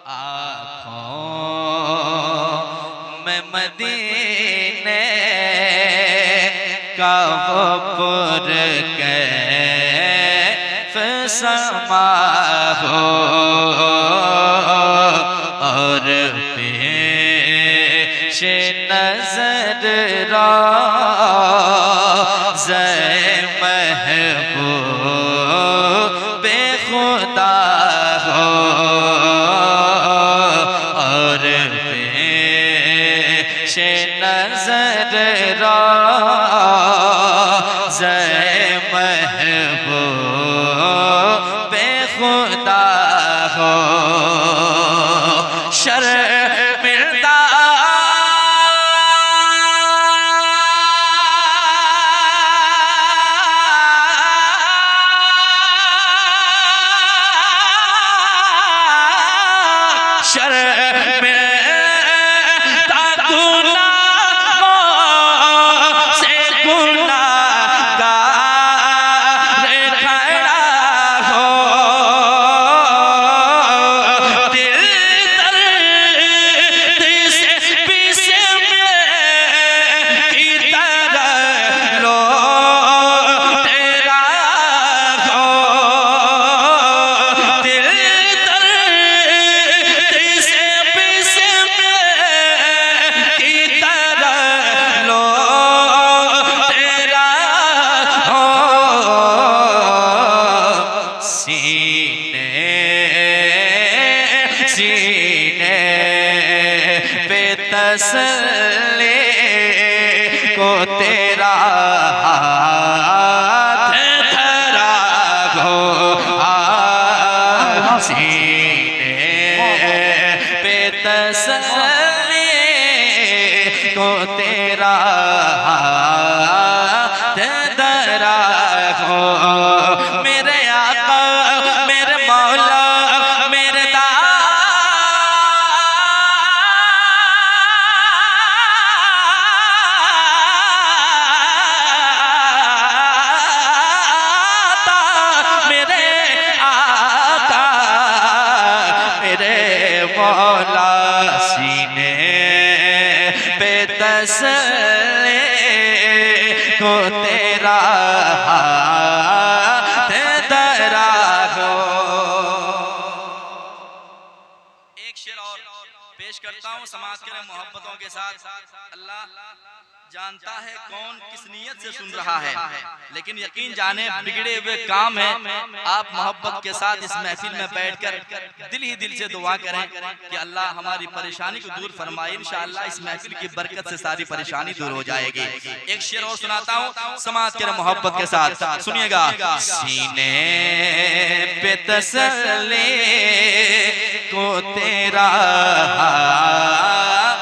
आँखों में मदीने का वो पुरकैफ़ समा हो और पेश नज़र रोज़े महबूब खुदा हो और पेश नज़र रोज़े महबूब खुदा हो शर्मिंदा सीने पे तसल्ली को तेरा हाथ धरा हो सीने पे तसल्ली को तेरा हाथ धरा हो मेरे आका मेरे मौला मेरे मौला सीने पे तसल्ली को तेरा हाथ धरा हो। एक शेर और पेश करता हूँ समाज के मोहब्बतों के साथ। अल्लाह जानता है कौन किस नियत से सुन रहा है, लेकिन यकीन जाने बिगड़े हुए काम है। आप मोहब्बत के साथ इस महफिल में बैठकर दिल ही दिल से दुआ करें कि अल्लाह हमारी परेशानी को दूर फरमाए। इंशाअल्लाह इस महफिल की बरकत से सारी परेशानी दूर हो जाएगी। एक शेर और सुनाता हूँ समाज के मोहब्बत के साथ, सुनिएगा। सीने पे तसल्ली को तेरा हाथ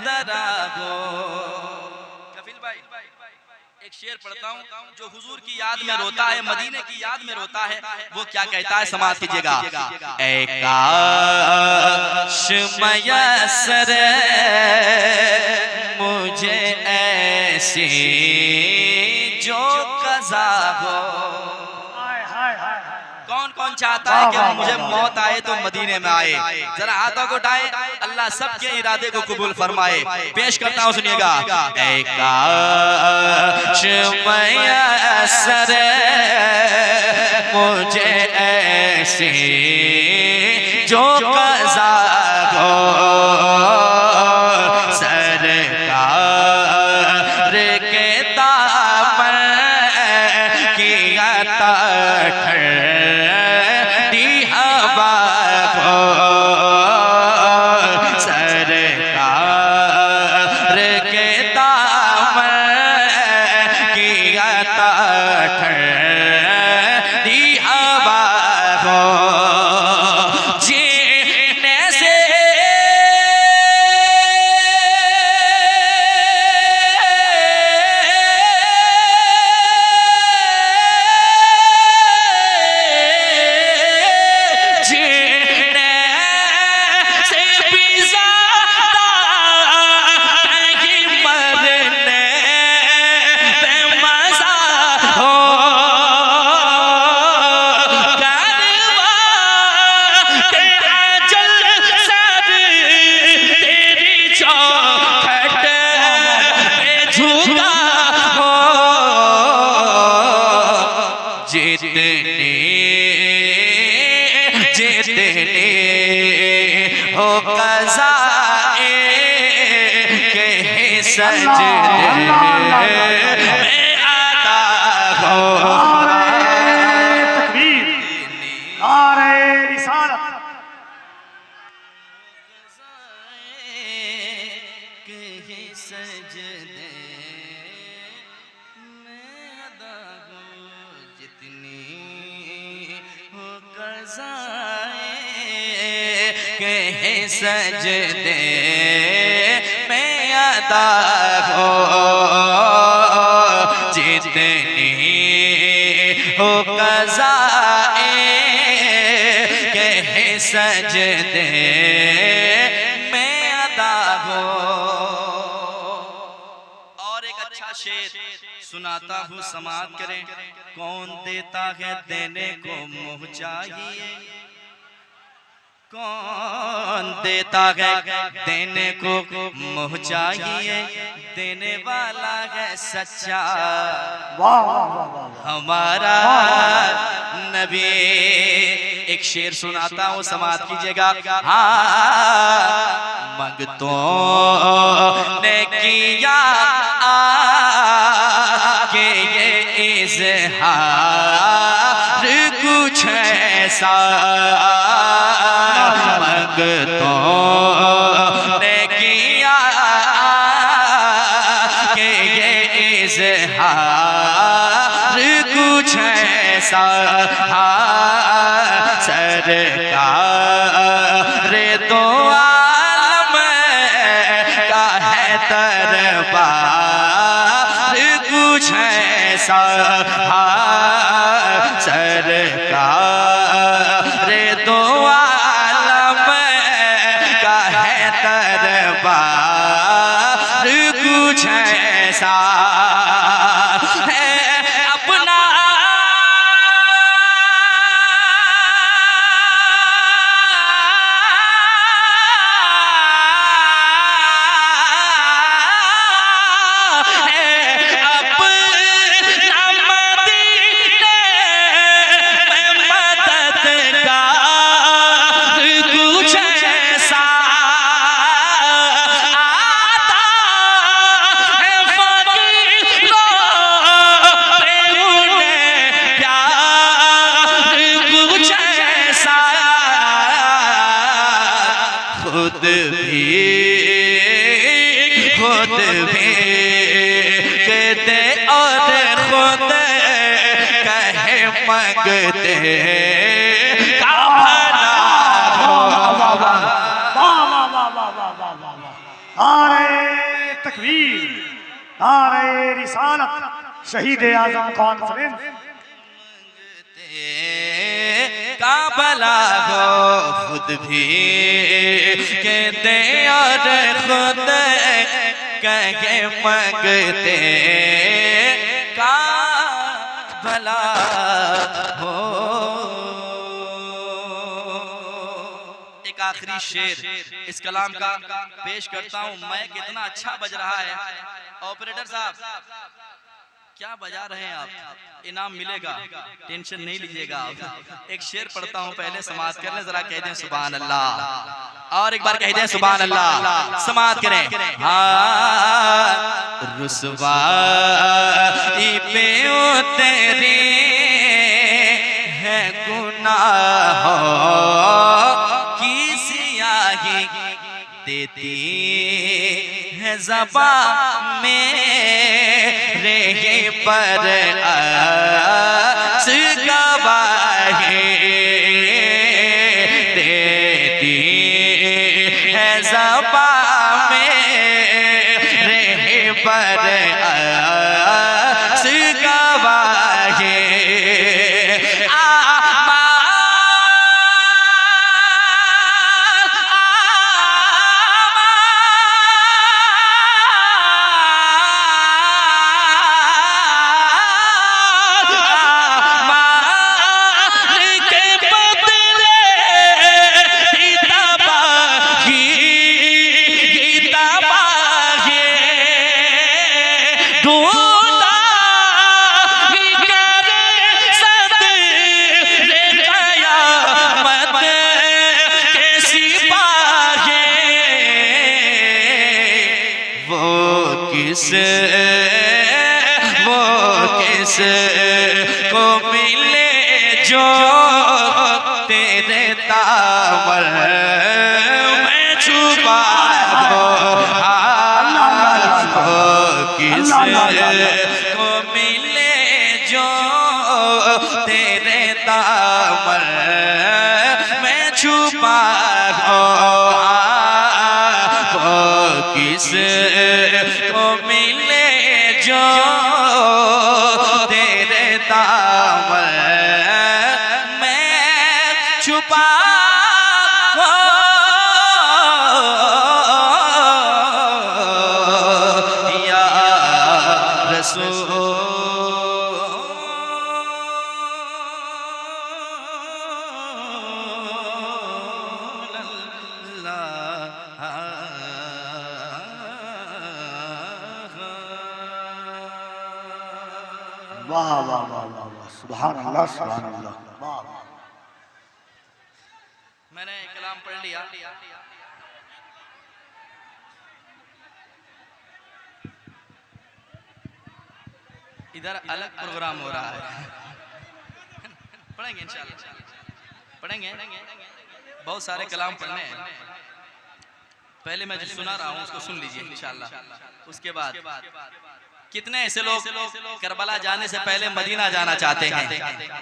धरा हो। एक शेर पढ़ता हूँ जो हुजूर की याद में रोता है, मदीने की याद में रोता है। वो क्या कहता है, समाज कीजिएगा। ऐ काश मयस्सर मुझे ऐसी जो कज़ा हो। कौन कौन चाहता है कि मुझे मौत आए तो मदीने में आए? जरा हाथों को उठाए, अल्लाह सबके इरादे को कबूल फरमाए। पेश करता हूँ, सुनिएगा। ऐ काश मयस्सर मुझे ऐसी जो कज़ा हो, सरकार के दामन की अता ठंडी हवा हो, सरकार के दामन की अता ठंडी हवा हो। जी जितने हो क़ज़ाए के सजदे में अदा हो। तकबीर, नारे रिसालत। के सजदे में अदा हो जितनी हो क़ज़ाए के सजदे में अदा हो जितनी हो क़ज़ाए के सजदे में अदा हो। और एक अच्छा शेर सुनाता हूँ, समाअत करें। कौन देता है देने को मुँह चाहिए, कौन देता है देने को मुँह चाहिए, देने वाला है सच्चा हमारा नबी। एक शेर सुनाता हूँ, समाअत कीजिएगा। हाँ, मंगतों ने किया कि ये इज़हार कुछ ऐसा, मंगतों ने किया कि ये इज़हार कुछ ऐसा, सरकार तो आलम का है दरबार कुछ ऐसा, सरकार तो आलम का है दरबार कुछ ऐसा है। अपना खुद भी कहते और खुद कहे मंगते का भला हो। नारे तकबीर, नारे रिसालत, शहीद आज़म कॉन्फ्रेंस। का भला हो, खुद भी कहते और खुद कहे मंगते का भला हो। एक आखिरी शेर इस कलाम का पेश करता हूँ। मैं कितना अच्छा बज रहा है, ऑपरेटर साहब क्या बजा रहे हैं आप, इनाम मिलेगा, टेंशन नहीं लीजिएगा आप। एक शेर पढ़ता हूँ, पहले समाअत कर लें जरा, कह दें सुभान अल्लाह, और एक बार कह दें सुभान अल्लाह, समाअत करें। हाँ, रुसवाई पे तेरी है गुनाहों की सियाही देती है ज़बान में रे पर गवाही देती है ज़बान में रे पर गवाही। वो किस को मिले जो तेरे तावर में छुपा हो, किस को मिले जो तेरे तावर में छुपा हो, किस को मिले जो तेरे दामन में छुपा हो, या रसूल वाह वाह वाह वाह वाह, सुभान अल्लाह सुभान अल्लाह। मैंने कलाम पढ़ लिया। इधर अलग प्रोग्राम हो रहा है, पढ़ेंगे इंशाल्लाह, पढ़ेंगे। बहुत सारे कलाम पढ़ने हैं। पहले मैं जो सुना रहा हूँ उसको सुन लीजिए इंशाल्लाह। उसके बाद कितने ऐसे लोग करबला जाने से पहले मदीना जाना चाहते हैं,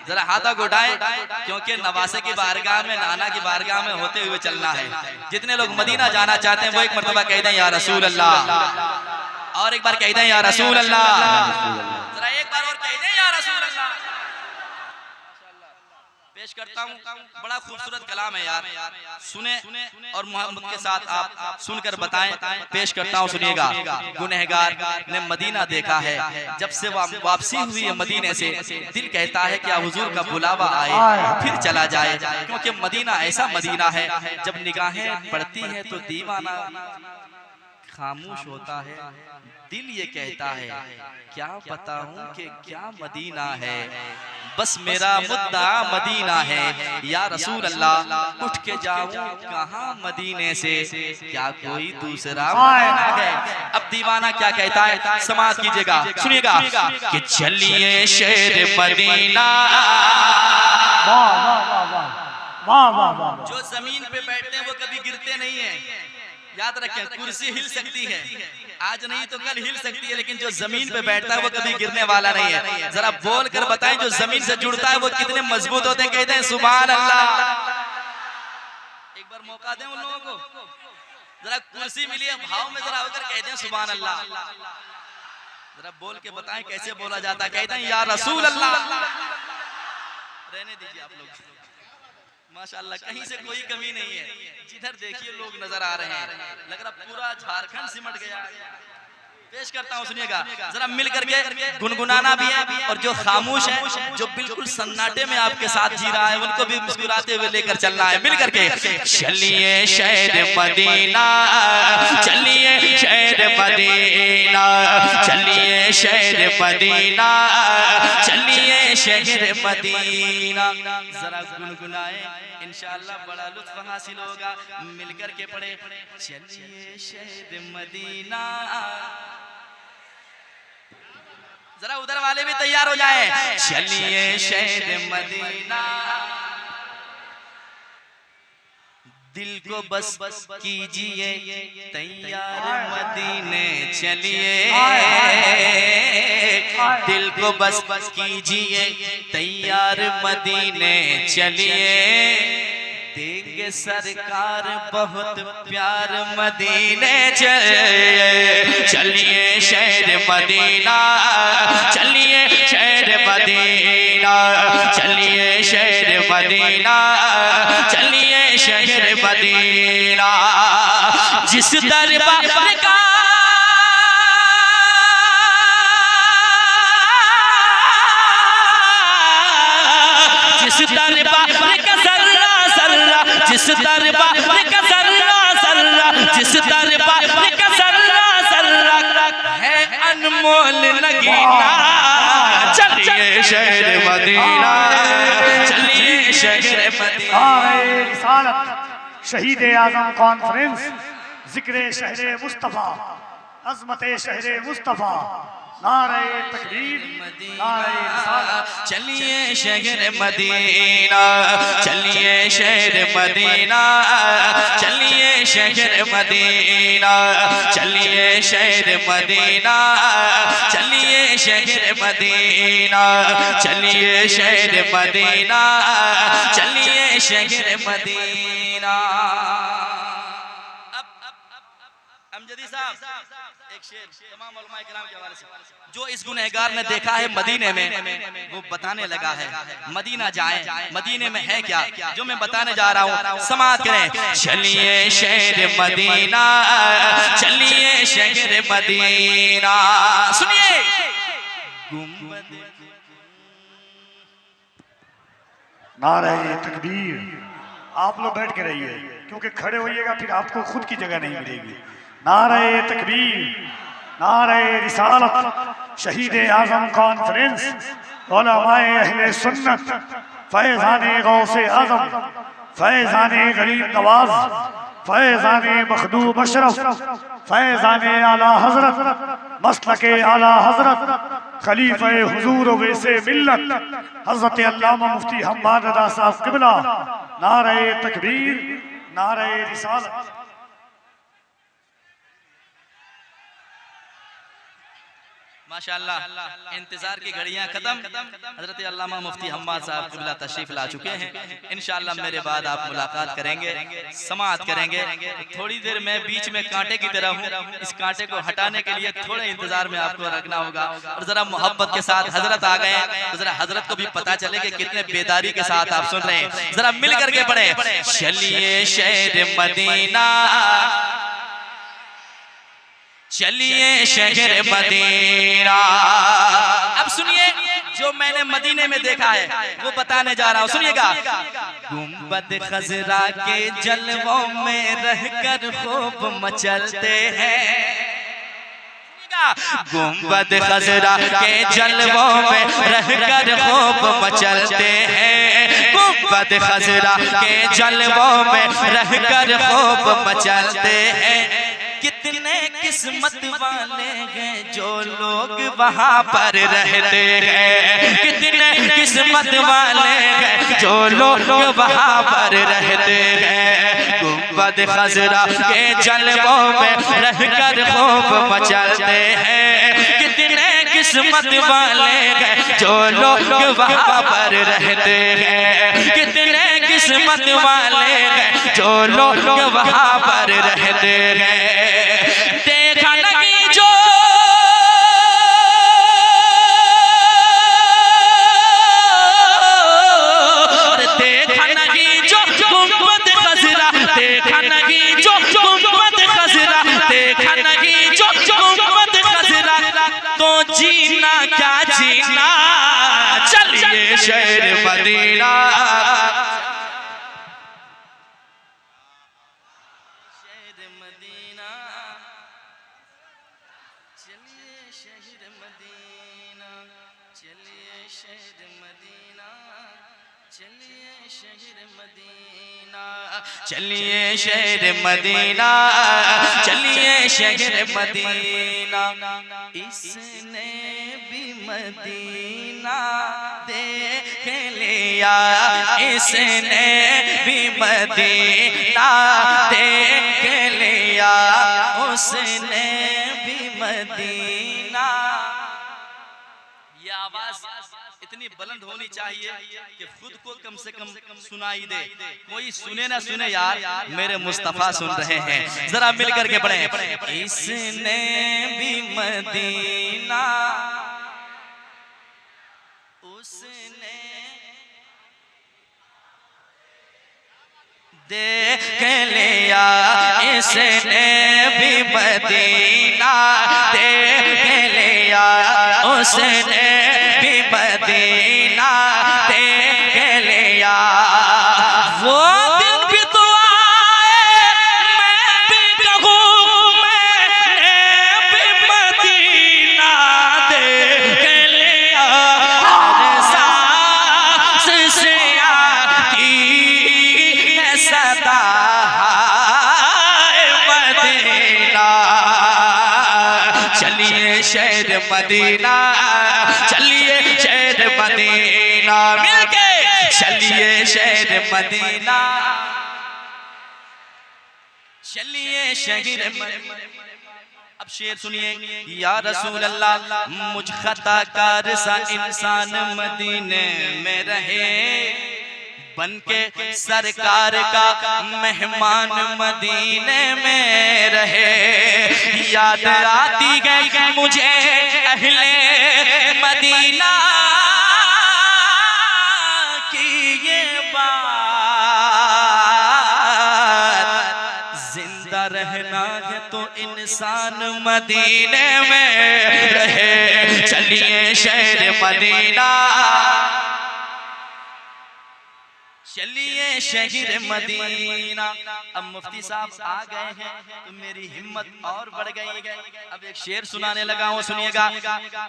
जरा हाथा को उठाएं, क्योंकि नवासे की बारगाह में, नाना की बारगाह में होते हुए चलना है। जितने लोग मदीना जाना चाहते हैं वो एक मर्तबा कह दें या रसूल अल्लाह, और एक बार कह दें या रसूल अल्लाह, जरा एक बार और कह दें या रसूल अल्लाह। पेश करता हूँ, बड़ा खूबसूरत कलाम है यार, सुने और मोहब्बत के साथ आप सुनकर बताएं। पेश करता हूँ, सुनिएगा। गुनहगार ने मदीना देखा है, जब से वापसी हुई है मदीने से, दिल कहता है कि हुजूर का बुलावा आए फिर चला जाए, क्योंकि मदीना ऐसा मदीना है जब निगाहें पड़ती है तो दीवाना खामोश होता है, दिल ये कहता है क्या बताऊं कि क्या मदीना है, बस मेरा मुद्दा मदीना है। या रसूल अल्लाह उठ के जाऊं कहां मदीने से, क्या कोई दूसरा मदीना है। अब दीवाना क्या कहता है, समाअत कीजिएगा, सुनिएगा कि चलिए शहर मदीना। वाह वाह वाह वाह वाह वाह वाह। जो जमीन पे बैठते हैं वो कभी गिरते नहीं है, याद रखें। कुर्सी हिल सकती है, आज नहीं तो कल हिल सकती है, लेकिन जो जमीन पे बैठता है वो कभी गिरने वाला नहीं है। जरा बोल कर बताएं, जो जमीन से जुड़ता है वो कितने मजबूत होते हैं, कहते हैं सुभान अल्लाह। एक बार मौका दें उन लोगों को, जरा कुर्सी मिली है भाव में, जरा होकर कहते हैं सुभान अल्लाह। जरा बोल के बताएं कैसे बोला जाता है, कहते हैं या रसूल अल्लाह। रहने दीजिए आप लोग, माशाअल्लाह कहीं से कोई कमी नहीं है। जिधर देखिए लोग नजर आ रहे हैं, लग रहा पूरा झारखंड सिमट गया। पेश करता हूँ, सुनिएगा, जरा मिल करके गुनगुनाना भी है, और जो खामोश है, जो बिल्कुल सन्नाटे में आपके साथ जी रहा है, उनको भी मुस्कुराते हुए लेकर चलना है। मिल करके चलिए शहर मदीना, चलिए शहर मदीना, चलिए शहर मदीना, चलिए शहर मदीना। जरा गुनगुनाए, इंशाअल्लाह बड़ा लुत्फ हासिल होगा। मिलकर के पढ़े चलिए शहर मदीना। जरा उधर वाले भी तैयार हो जाए, चलिए शहर मदीना। दिल को बस कीजिए तैयार मदीने चलिए, दिल को बस कीजिए तैयार मदीने चलिए, देंगे सरकार बहुत प्यार मदीने चलिए शहर मदीना, चलिए शहर मदीना, चलिए शहर मदीना, चलिए शहर मदीना। जिस दरबार का जिस दरबार का जर्रा जर्रा, जिस दरबार का जर्रा जर्रा, जिस दरबार का जर्रा जर्रा है अनमोल नगीना, चलिए शहर मदीना, चलिए शहर मदीना। रिसालत शहीद आजम कॉन्फ्रेंस जिक्र शहर मुस्तफा अज़मत शहर मुस्तफ़ा, नारे तकबीर, नारे रिसालत। चलिए शहर मदीना, चलिए शहर मदीना, चलिए शहर मदीना, चलिए शहर मदीना, चलिए शहर मदीना, चलिए शहर मदीना, चलिए शहर मदीना। अमजदी साहब एक शेर तमाम उलमा किराम के हवाले से, जो इस गुनहगार ने देखा है मदीने में, वो बताने लगा है मदीना जाएं, मदीने में है क्या जो मैं बताने जा रहा हूँ, समाअत करें। चलिए शहर मदीना, चलिए शहर मदीना, सुनिए। नारे तकबीर। आप लोग बैठ के रहिए, क्योंकि खड़े होइएगा फिर आपको खुद की जगह नहीं मिलेगी। नारे तकबीर, नारे रिसालत। शहीद आज़म कॉन्फ्रेंस, उलमाए अहले सुन्नत, फैज़ाने गौसे आज़म, फैज़ाने गरीब नवाज, फैज़ाने मखदूम अशरफ, फैज़ाने आला हजरत, मसलके आला हजरत, खलीफे हुजूर वैसे मिल्लत, हजरत अल्लामा मुफ्ती हम्माद रज़ा साहब क़िबला। नारे तकबीर, नारे रिसालत। माशाअल्लाह, इंतजार की घड़ियां खत्म। हजरत अल्लामा मुफ्ती हम्माद साहब क़िबला तशरीफ ला चुके हैं। इंशाअल्लाह मेरे बाद आप मुलाकात करेंगे, समाअत करेंगे। थोड़ी देर में बीच में कांटे की तरह हूँ, इस कांटे को हटाने के लिए थोड़े इंतजार में आपको रखना होगा। और जरा मोहब्बत के साथ हजरत आ गए तो जरा हजरत को भी पता चले कि कितने बेदारी के साथ आप सुन रहे हैं। जरा मिल करके पढ़े, चलिए शहर मदीना, चलिए शहर मदीना। अब सुनिए, जो मैंने मदीने में देखा है वो बताने जा रहा हूँ, सुनिएगा। गुंबद खजरा के जलवों में रहकर खूब मचलते हैं, गुंबद खजरा के जलवों में रहकर खूब मचलते हैं, गुंबद खजरा के जलवों में रहकर खूब मचलते हैं। कितने किस्मत वाले हैं जो लोग वहाँ पर रहते हैं, कितने किस्मत वाले हैं जो लोग वहाँ पर रहते हैं। गुंबद खजरा के जलवों में रहकर खूब मचलते हैं, कितने किस्मत वाले हैं जो लोग वहाँ पर रहते हैं, कितने किस्मत वाले हैं जो लोग वहाँ पर रहते हैं। देखा नहीं जो देखा नहीं जो गुंबद खजरा, देखा नहीं जो गुंबद खजरा, देखा नहीं जो गुंबद खजरा, तो जीना क्या जीना। चलिए शहर मदीना, शहर मदीना, चलिए शहर मदीना, चलिए शहर मदीना, चलिए शहर मदीना, चलिए शहर मदीना, चलिए शहर मदीना। इसने भी मदीना देख लिया, इसने भी मदीना देख लिया, उसने भी मदीना। ये आवाज इतनी बुलंद होनी चाहिए कि खुद को कम से कम सुनाई दे। कोई सुने ना सुने यार, मेरे मुस्तफा सुन रहे हैं। जरा मिल करके पढ़े, इसने भी मदीना, उसने देख लिया, इसने भी मदीना देख लिया, उसने भी मदीना देख लिया। वो दिन भी तो आए, मैं भी कहूँ मैंने भी मदीना देख लिया। हर सांस से आती है सदा मदीना, शहर मदीना, चलिए शहर मदीना, मिलके चलिए शहर मदीना, चलिए शहर मदीना। अब शेर सुनिए, या रसूल अल्लाह मुझ खताकार सा इंसान मदीने में रहे, बनके सरकार का मेहमान मदीने में रहे। याद आती है मुझे अहले मदीना की ये बात, जिंदा रहना है तो इंसान मदीने में रहे, चलिए शहर मदीना, चलिए शहर मदीना। अब मुफ्ती साहब आ गए हैं तो मेरी हिम्मत और बढ़ गई है। अब एक शेर सुनाने लगा हूँ, सुनिएगा।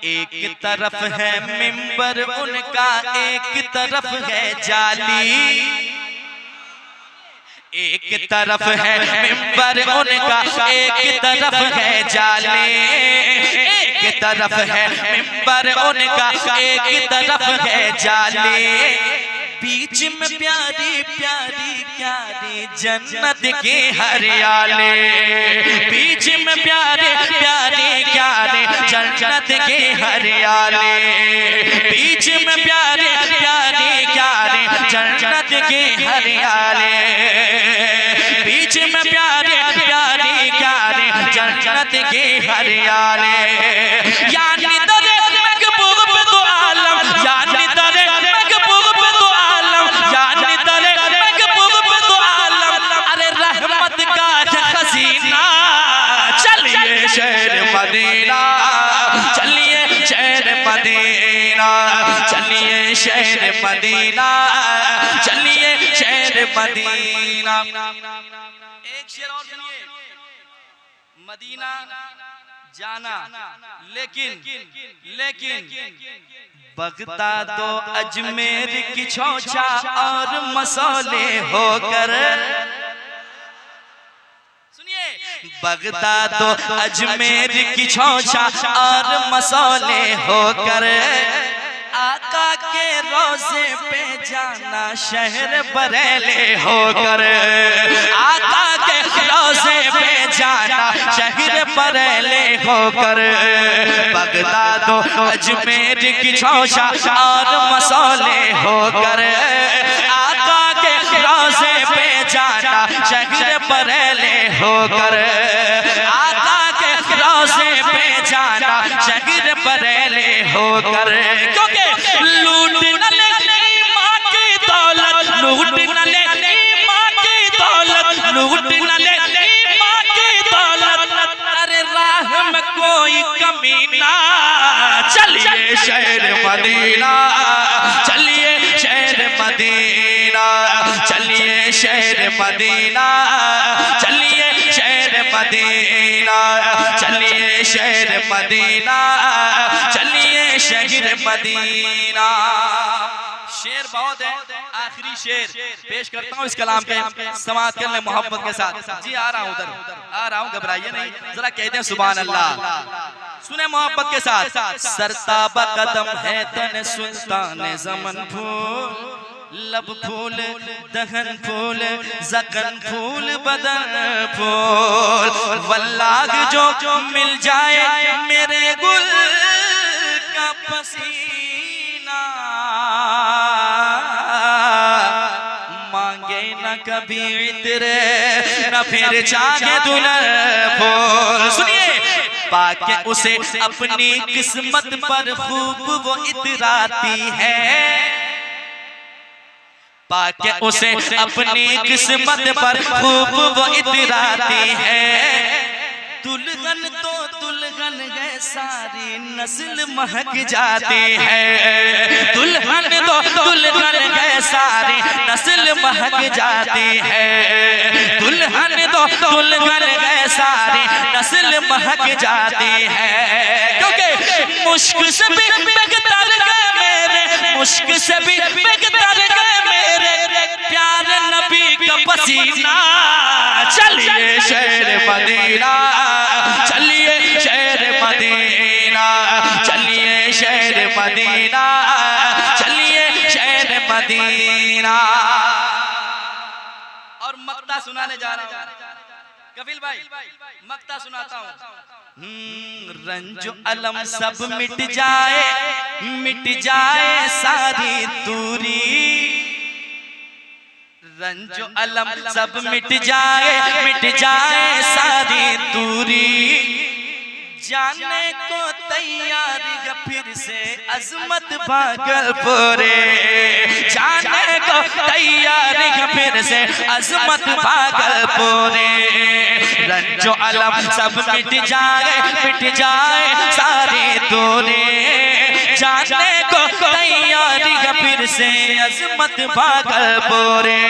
एक तरफ है मिंबर उनका, एक तरफ है जाली, एक तरफ है मिंबर उनका, एक तरफ है जाले, एक तरफ है मिंबर उनका, एक तरफ है जाले, बीच में प्यारी प्यारी प्यारी जन्नत के हरियाले, बीच में प्यारे प्यारे प्यारे जन्नत के हरियाले, बीच में प्यारे प्यारे प्यारे जन्नत के हरियाले, बीच में प्यारे प्यारे प्यारे जन्नत के हरियाले। यानी दरे महबूब तो आलम, यानी दरे महबूब तो आलम, यानी दरे महबूब तो आलम, अरे रहमत का खजीना, चलिए शहर मदीना, चलिए शहर मदीना, चलिए शहर मदीना, चलिए शहर मदीना। एक शेर और सुनिए। मदीना जाना लेकिन बगदाद तो अजमेर की छौछा और मसौले होकर, सुनिए, बगदाद तो अजमेर की छौछा और मसौले होकर, आका के रोजे पे जाना शहर बरेले होकर, आका के रोजे पे जाना शहर बरेले होकर, बगदाद तो अजमेर की छौछा और मसौले होकर, आका के रोजे पे जाना शहर बरेले होकर, आका के रोजे पे जाना शहर बरेले होकर, क्योंकि लूट न ले माँ की दौलत, लूट न ले माँ की दौलत, लूट न ले माँ की दौलत, अरे राह में कोई कमी ना, चलिए शहर मदीना, चलिए शहर मदीना, चलिए शहर मदीना, चलिए शहर मदीना, चलिए शहर मदीना, चलिए शहर मदीना। शेर बहुत है, आखिरी शेर पेश करता हूँ इस कलाम के, समाअत कर ले मोहब्बत के साथ। जी आ रहा हूँ, उधर आ रहा हूँ, घबराइए नहीं, जरा कहते हैं सुभान अल्लाह, सुने मोहब्बत के साथ। सरताबा कदम है तन सुल्तान ज़मन फूल, लब फूल दहन फूल ज़कन फूल बदन फूल, वल्लाह जो मिल जाए मेरे गुल का पसीना, मांगे न कभी इतरे न फिर चाहे दुल्हन फूल। सुनिए, पाके उसे अपनी किस्मत पर खूब वो इतराती है, पाके उसे अपनी किस्मत पर खूब वो इतराती है, दुल्हन तो दुल्हन है सारी नस्ल महक जाती है, दुल्हन तो दुल्हन है सारी नस्ल महक जाती है, दुल्हन तो दुल्हन है सारी नस्ल महक जाती है, क्योंकि मुश्क से भी बेगतर गए मेरे, मुश्क से भी बेगतर गए मेरे प्यारे नबी का पसीना, चलिए शहर मदीना, चलिए शहर मदीना, मक्ता सुनाने जा रहा हूँ। कपिल भाई मक्ता सुनाता हूँ। रंजो अलम सब मिट जाए सारी दूरी, रंजो अलम सब मिट जाए सारी दूरी, जाने को तैयारी है फिर से अजमत भागलपुरे, जाने को तैयारी है फिर से अजमत भागलपुरे, रंजो अलम सब मिट जाए सारी दूरी, जाने को तैयारी है फिर से अजमत भागलपुरे,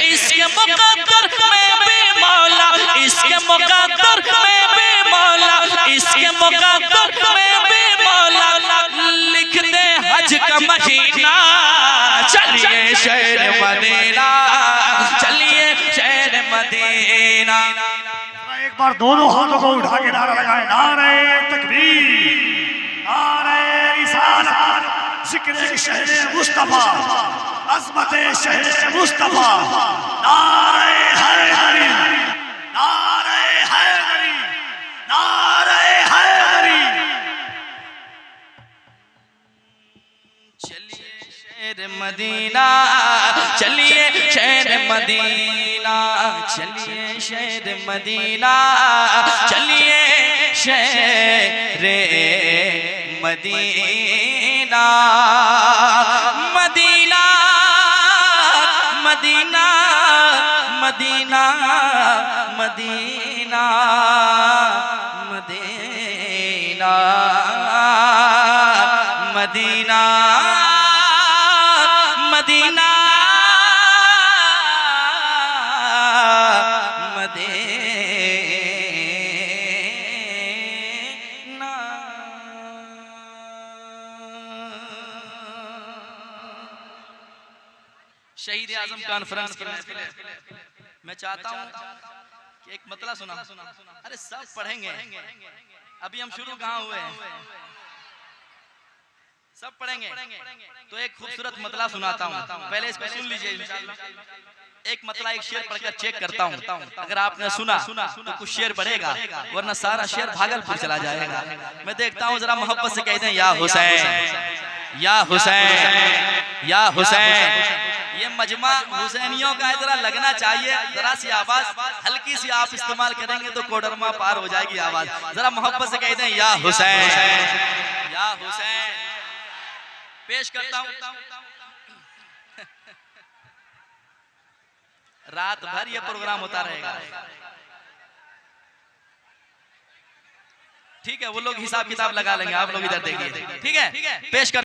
इसके मुकद्दर में भी मौला, इसके मुकद्दर में भी मौला, इसके मुकद्दर में भी मौला लिख दे हज का महीना, चलिए शहर मदीना, चलिए शहर मदीना। एक बार दोनों हाथों को उठा के नारा लगाए, नारे तकबीर, नारे रिसालत, जिक्र शहर मुस्तफा, अज़मत शहर मुस्तफा, नारे हैदरी, नारे हैदरी, नारे हैदरी। चलिए शहर मदीना, चलिए शहर मदीना, चलिए शहर मदीना, चलिए शहर Medina, Medina Medina Medina Medina Medina Medina Medina Shaheed Azam conference के मैं चाहता हूं कि एक मतला सुना। अरे सब पढ़ेंगे, अभी हम शुरू कहाँ हुए हैं, सब पढ़ेंगे। तो एक खूबसूरत मतला सुनाता हूँ, पहले इसको सुन लीजिए। एक मतला एक शेर पढ़कर चेक करता हूँ, अगर आपने सुना तो कुछ शेर बढ़ेगा, वरना सारा शेर भागलपुर चला जाएगा। मैं देखता हूँ जरा मोहब्बत से कहते हैं या हुसैन या हुसैन या हुसैन। ये मजमा हुसैनियों का है, जरा लगना चाहिए। जरा सी आवाज हल्की सी आप इस्तेमाल करेंगे तो कोडरमा पार हो जाएगी आवाज। जरा मोहब्बत से कहते हैं या हुसैन या हुसैन। पेश करता हूँ। रात भर ये प्रोग्राम होता रहेगा, ठीक है? वो लोग हिसाब किताब लगा लेंगे, आप लोग इधर देखिए, ठीक है? पेश कर